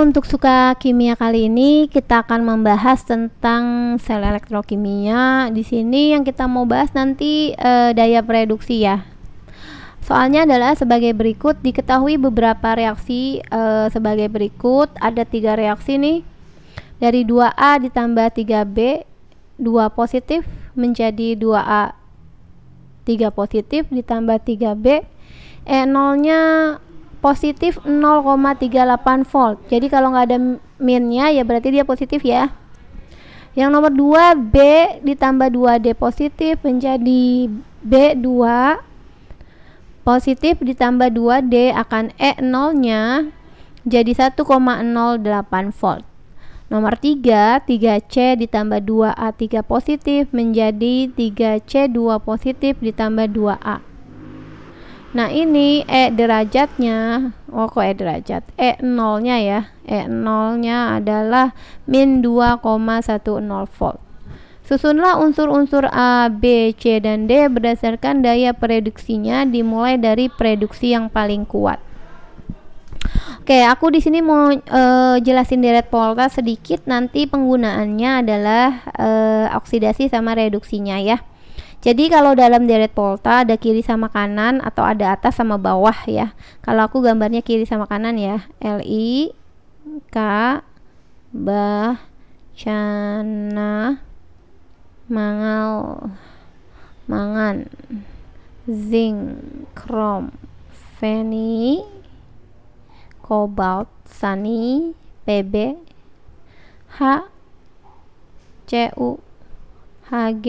untuk suka kimia kali ini kita akan membahas tentang sel elektrokimia. Di sini yang kita mau bahas nanti daya reduksi ya. Soalnya adalah sebagai berikut, diketahui beberapa reaksi sebagai berikut. Ada 3 reaksi nih. Dari 2A ditambah 3B, 2 positif menjadi 2A 3 positif ditambah 3B. E0 nya positif 0,38 volt. Jadi kalau nggak ada minnya ya berarti dia positif ya. Yang nomor 2 B ditambah 2D positif menjadi B2 positif ditambah 2D akan E0 nya jadi 1,08 volt. Nomor 3 3C ditambah 2A3 positif menjadi 3C2 positif ditambah 2A. Nah ini E derajatnya, kok E derajat? E0 nya ya, E0 nya adalah min 2,10 volt. Susunlah unsur-unsur A, B, C, dan D berdasarkan daya preduksinya dimulai dari preduksi yang paling kuat. Oke, aku di sini mau jelasin deret volta sedikit, nanti penggunaannya adalah oksidasi sama reduksinya ya. Jadi kalau dalam deret volta ada kiri sama kanan atau ada atas sama bawah ya. Kalau aku gambarnya kiri sama kanan ya. Li, K, Bah, Cana, Mangal, Mangan, Zinc, Krom, Feni, Kobalt, Sani, Pb, H, Cu, Hg,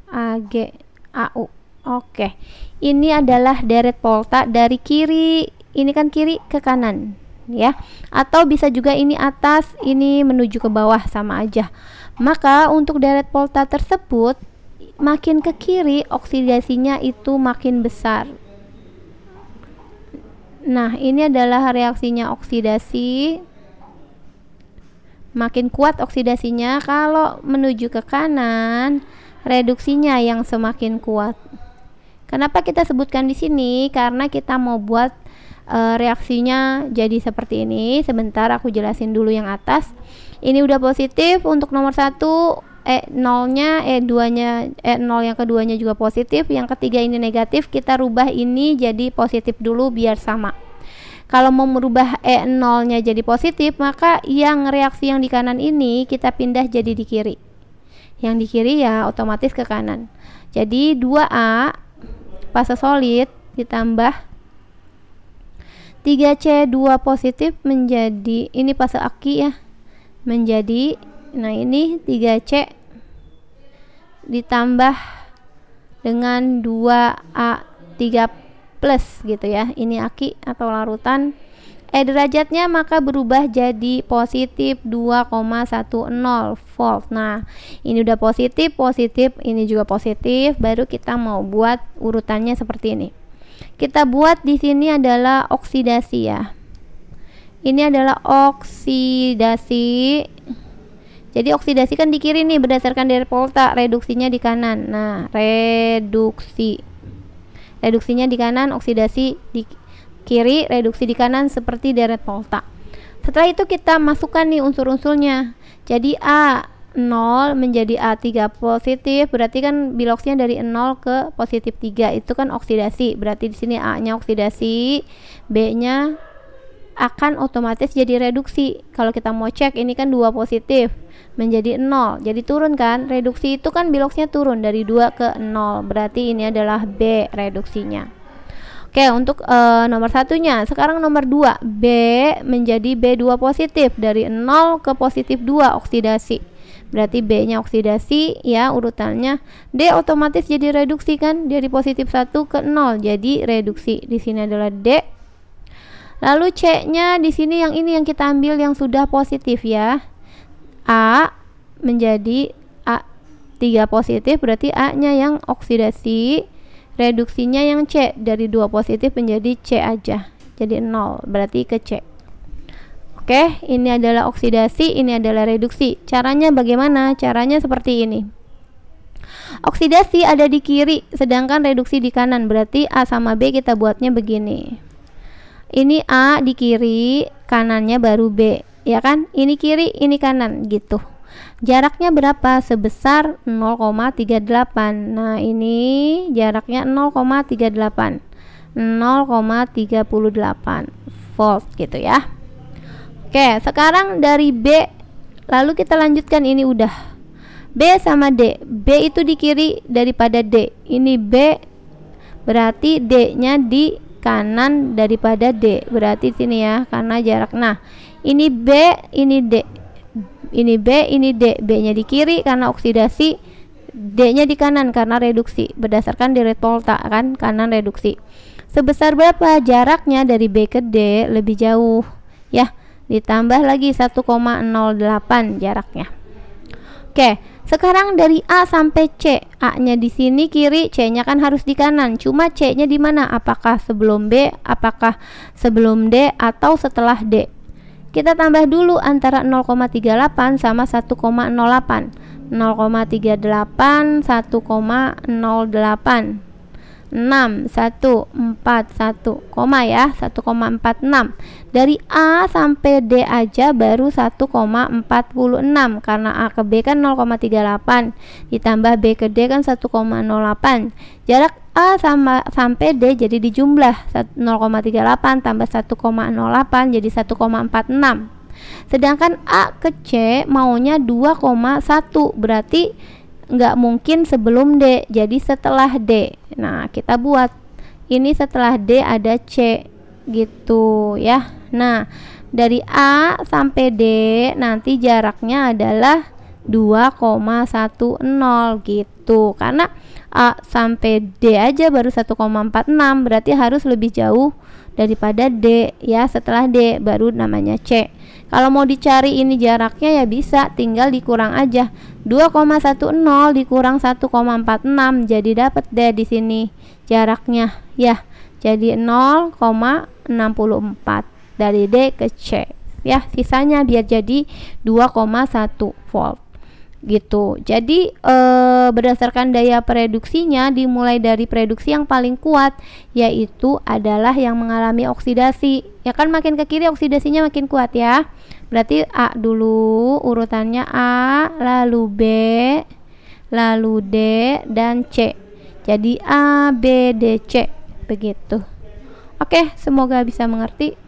Ag, Au. Oke. Ini adalah deret volta dari kiri, ini kan kiri ke kanan ya. Atau bisa juga ini atas, ini menuju ke bawah, sama aja. Maka untuk deret volta tersebut makin ke kiri oksidasinya itu makin besar. Nah, ini adalah reaksinya oksidasi. Makin kuat oksidasinya. Kalau menuju ke kanan, reduksinya yang semakin kuat. Kenapa kita sebutkan di sini? Karena kita mau buat reaksinya jadi seperti ini. Sebentar aku jelasin dulu yang atas. Ini udah positif untuk nomor 1, E0 nya, E2 nya, E0 yang keduanya juga positif, yang ketiga ini negatif. Kita rubah ini jadi positif dulu biar sama. Kalau mau merubah E0 nya jadi positif, maka yang reaksi yang di kanan ini kita pindah jadi di kiri. Yang di kiri ya otomatis ke kanan. Jadi 2A fase solid ditambah 3C2 positif menjadi, ini fase aki ya, menjadi, nah ini 3C ditambah dengan 2A3 plus gitu ya. Ini aki atau larutan. E derajatnya maka berubah jadi positif 2,10 volt. Nah, ini udah positif, ini juga positif. Baru kita mau buat urutannya seperti ini. Kita buat di sini adalah oksidasi ya. Ini adalah oksidasi. Jadi oksidasi kan di kiri nih berdasarkan deret volta, reduksinya di kanan. Nah, reduksinya di kanan, oksidasi di kiri, reduksi di kanan seperti deret volta. Setelah itu kita masukkan nih unsur-unsurnya. Jadi A0 menjadi A3 positif, berarti kan biloxnya dari 0 ke positif 3, itu kan oksidasi. Berarti di sini A-nya oksidasi, B-nya akan otomatis jadi reduksi. Kalau kita mau cek ini kan 2 positif menjadi 0. Jadi turun kan? Reduksi itu kan biloxnya turun dari 2 ke 0. Berarti ini adalah B reduksinya. Oke, untuk nomor satunya. Sekarang nomor 2, B menjadi B2 positif, dari 0 ke positif 2 oksidasi. Berarti B-nya oksidasi ya urutannya. D otomatis jadi reduksi kan, dari positif 1 ke 0 jadi reduksi. Di sini adalah D. Lalu C-nya di sini yang ini yang kita ambil yang sudah positif ya. A menjadi A3 positif, berarti A-nya yang oksidasi. Reduksinya yang C, dari 2 positif menjadi C aja, jadi 0, berarti ke C. Oke, ini adalah oksidasi, ini adalah reduksi. Caranya bagaimana? Caranya seperti ini. Oksidasi ada di kiri, sedangkan reduksi di kanan. Berarti A sama B kita buatnya begini. Ini A di kiri, kanannya baru B, ya kan? Ini kiri, ini kanan gitu. Jaraknya berapa? Sebesar 0,38. Nah, ini jaraknya 0,38. 0,38 volt gitu ya. Oke, sekarang dari B lalu kita lanjutkan, ini udah B sama D. B itu di kiri daripada D. Ini B berarti D-nya di kanan daripada D. Berarti sini ya, karena jarak. Nah, ini B, ini D. Ini B, ini D. B-nya di kiri karena oksidasi, D-nya di kanan karena reduksi. Berdasarkan Direct Volta kan, kanan reduksi. Sebesar berapa jaraknya dari B ke D? Lebih jauh ya, ditambah lagi 1,08 jaraknya. Oke, sekarang dari A sampai C. A-nya di sini kiri, C-nya kan harus di kanan. Cuma C-nya di mana? Apakah sebelum B, apakah sebelum D, atau setelah D? Kita tambah dulu antara 0,38 sama 1,08. 0,38 1,08. 6 1 4 1 koma ya, 1,46. Dari A sampai D aja baru 1,46 karena A ke B kan 0,38 ditambah B ke D kan 1,08. Jarak A sampai D jadi dijumlah 0,38 tambah 1,08 jadi 1,46. Sedangkan A ke C maunya 2,1, berarti nggak mungkin sebelum D, jadi setelah D. Nah, kita buat ini setelah D ada C gitu ya. Nah, dari A sampai D nanti jaraknya adalah 2,10 gitu, karena A sampai D aja baru 1,46, berarti harus lebih jauh daripada D ya. Setelah D baru namanya C. Kalau mau dicari ini jaraknya ya bisa tinggal dikurang aja. 2,10 dikurang 1,46 jadi dapat D di sini jaraknya ya. Jadi 0,64 dari D ke C ya. Sisanya biar jadi 2,1 volt gitu. Jadi berdasarkan daya pereduksinya dimulai dari pereduksi yang paling kuat, yaitu adalah yang mengalami oksidasi ya kan. Makin ke kiri oksidasinya makin kuat ya. Berarti A dulu urutannya, A lalu B lalu D dan C. Jadi A B D C begitu. Oke, semoga bisa mengerti.